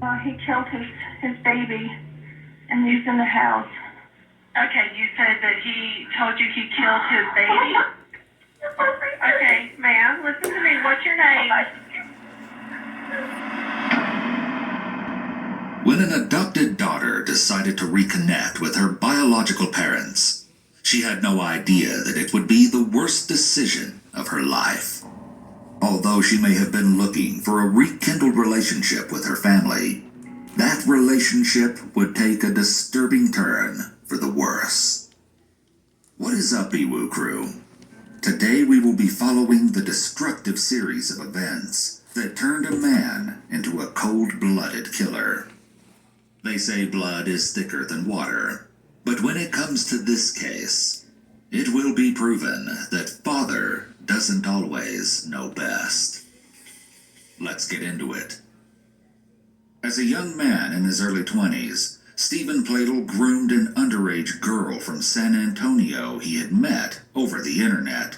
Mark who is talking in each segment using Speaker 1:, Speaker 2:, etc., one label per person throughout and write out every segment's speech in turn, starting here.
Speaker 1: He killed his baby and he's in the house.
Speaker 2: Okay, you said that he told you he killed his baby? Okay, ma'am, listen to me. What's your name?
Speaker 3: When an adopted daughter decided to reconnect with her biological parents, she had no idea that it would be the worst decision of her life. Although she may have been looking for a rekindled relationship with her family, that relationship would take a disturbing turn for the worse. What is up, Iwu Crew? Today we will be following the destructive series of events that turned a man into a cold-blooded killer. They say blood is thicker than water, but when it comes to this case, it will be proven that father doesn't always know best. Let's get into it. As a young man in his early 20s, Stephen Pladel groomed an underage girl from San Antonio he had met over the internet.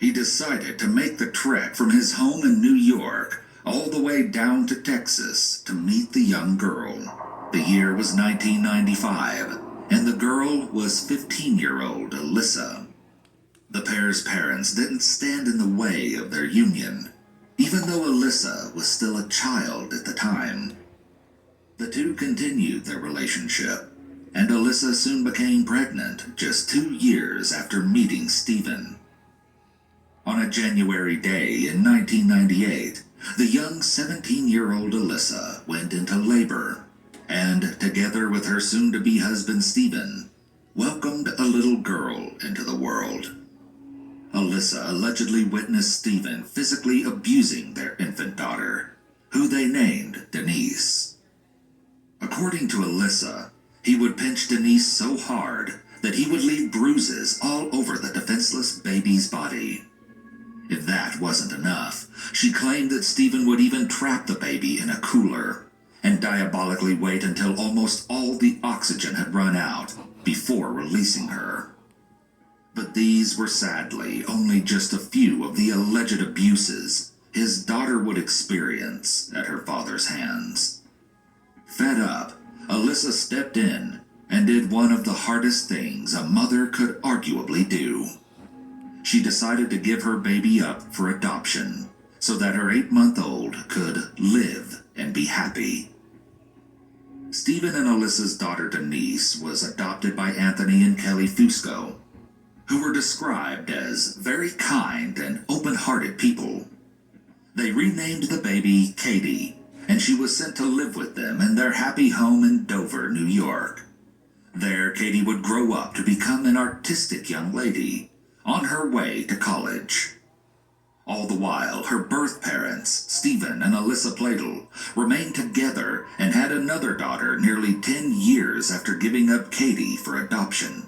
Speaker 3: He decided to make the trek from his home in New York all the way down to Texas to meet the young girl. The year was 1995, and the girl was 15-year-old Alyssa. The pair's parents didn't stand in the way of their union, even though Alyssa was still a child at the time. The two continued their relationship, and Alyssa soon became pregnant just 2 years after meeting Stephen. On a January day in 1998, the young 17-year-old Alyssa went into labor, and, together with her soon-to-be husband Stephen, welcomed a little girl into the world. Alyssa allegedly witnessed Stephen physically abusing their infant daughter, who they named Denise. According to Alyssa, he would pinch Denise so hard that he would leave bruises all over the defenseless baby's body. If that wasn't enough, she claimed that Stephen would even trap the baby in a cooler and diabolically wait until almost all the oxygen had run out before releasing her. But these were sadly only just a few of the alleged abuses his daughter would experience at her father's hands. Fed up, Alyssa stepped in and did one of the hardest things a mother could arguably do. She decided to give her baby up for adoption so that her 8-month-old could live and be happy. Stephen and Alyssa's daughter Denise was adopted by Anthony and Kelly Fusco, who were described as very kind and open-hearted people. They renamed the baby Katie, and she was sent to live with them in their happy home in Dover, New York. There, Katie would grow up to become an artistic young lady on her way to college. All the while, her birth parents, Stephen and Alyssa Pladel, remained together and had another daughter nearly 10 years after giving up Katie for adoption.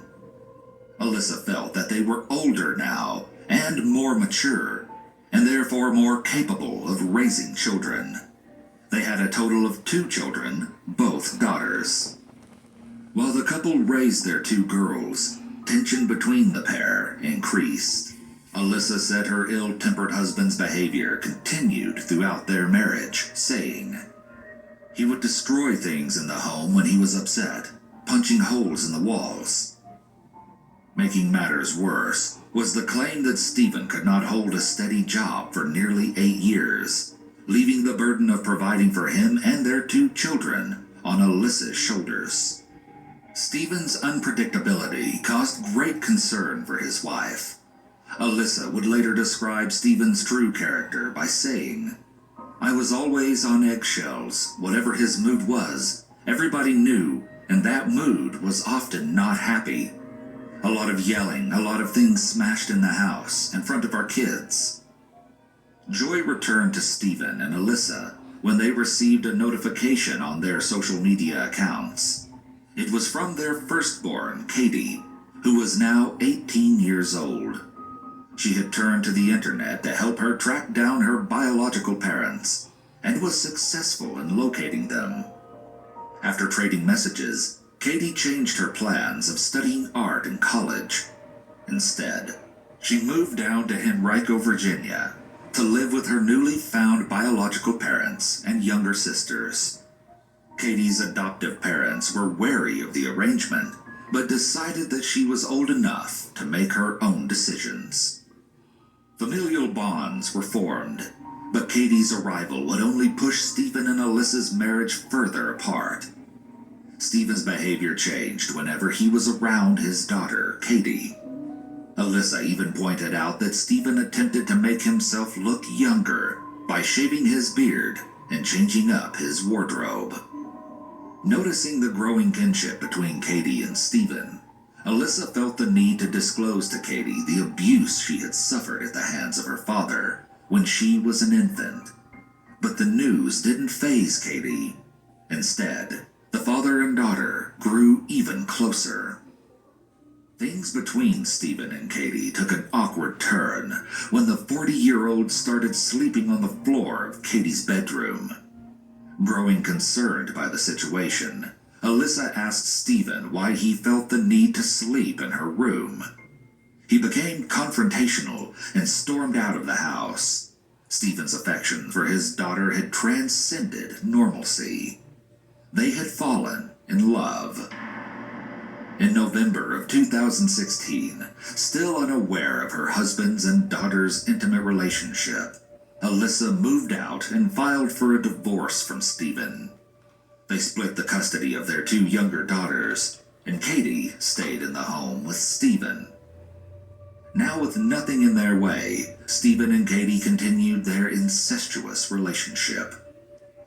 Speaker 3: Alyssa felt that they were older now and more mature, and therefore more capable of raising children. They had a total of 2 children, both daughters. While the couple raised their 2 girls, tension between the pair increased. Alyssa said her ill-tempered husband's behavior continued throughout their marriage, saying, "He would destroy things in the home when he was upset, punching holes in the walls." Making matters worse was the claim that Stephen could not hold a steady job for nearly 8 years, leaving the burden of providing for him and their 2 children on Alyssa's shoulders. Stephen's unpredictability caused great concern for his wife. Alyssa would later describe Stephen's true character by saying, "I was always on eggshells. Whatever his mood was, everybody knew, and that mood was often not happy. A lot of yelling, a lot of things smashed in the house, in front of our kids." Joy returned to Stephen and Alyssa when they received a notification on their social media accounts. It was from their firstborn, Katie, who was now 18 years old. She had turned to the internet to help her track down her biological parents, and was successful in locating them. After trading messages, Katie changed her plans of studying art in college. Instead, she moved down to Henrico, Virginia, to live with her newly found biological parents and younger sisters. Katie's adoptive parents were wary of the arrangement, but decided that she was old enough to make her own decisions. Familial bonds were formed, but Katie's arrival would only push Stephen and Alyssa's marriage further apart. Stephen's behavior changed whenever he was around his daughter, Katie. Alyssa even pointed out that Stephen attempted to make himself look younger by shaving his beard and changing up his wardrobe. Noticing the growing kinship between Katie and Stephen, Alyssa felt the need to disclose to Katie the abuse she had suffered at the hands of her father when she was an infant. But the news didn't faze Katie. Instead, the father and daughter grew even closer. Things between Stephen and Katie took an awkward turn when the 40-year-old started sleeping on the floor of Katie's bedroom. Growing concerned by the situation, Alyssa asked Stephen why he felt the need to sleep in her room. He became confrontational and stormed out of the house. Stephen's affection for his daughter had transcended normalcy. They had fallen in love. In November of 2016, still unaware of her husband's and daughter's intimate relationship, Alyssa moved out and filed for a divorce from Stephen. They split the custody of their two younger daughters, and Katie stayed in the home with Stephen. Now with nothing in their way, Stephen and Katie continued their incestuous relationship.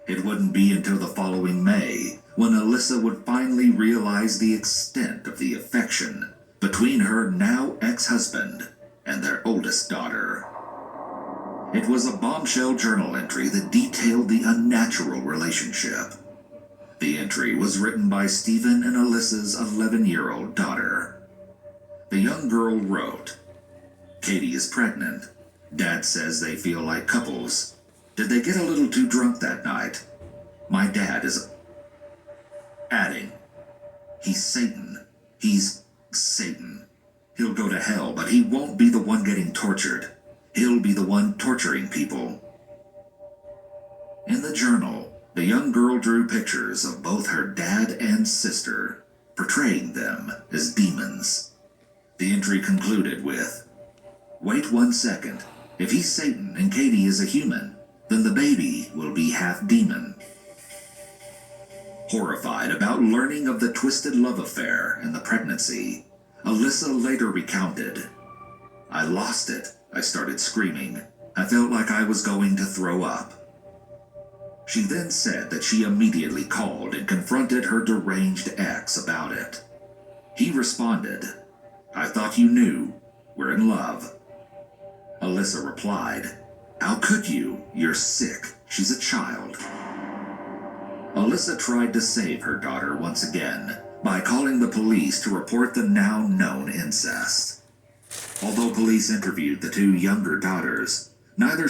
Speaker 3: It wouldn't be until the following May when Alyssa would finally realize the extent of the affection between her now ex-husband and their oldest daughter. It was a bombshell journal entry that detailed the unnatural relationship. The entry was written by Stephen and Alyssa's 11-year-old daughter. The young girl wrote, "Katie is pregnant. Dad says they feel like couples. Did they get a little too drunk that night? My dad is..." Adding, "He's Satan. He's Satan. He'll go to hell, but he won't be the one getting tortured. He'll be the one torturing people." In the journal, the young girl drew pictures of both her dad and sister, portraying them as demons. The entry concluded with, "Wait 1 second. If he's Satan and Katie is a human, then the baby will be half demon." Horrified about learning of the twisted love affair and the pregnancy, Alyssa later recounted, "I lost it. I started screaming. I felt like I was going to throw up." She then said that she immediately called and confronted her deranged ex about it. He responded, "I thought you knew. We're in love." Alyssa replied, "How could you? You're sick. She's a child." Alyssa tried to save her daughter once again by calling the police to report the now known incest. Although police interviewed the two younger daughters, neither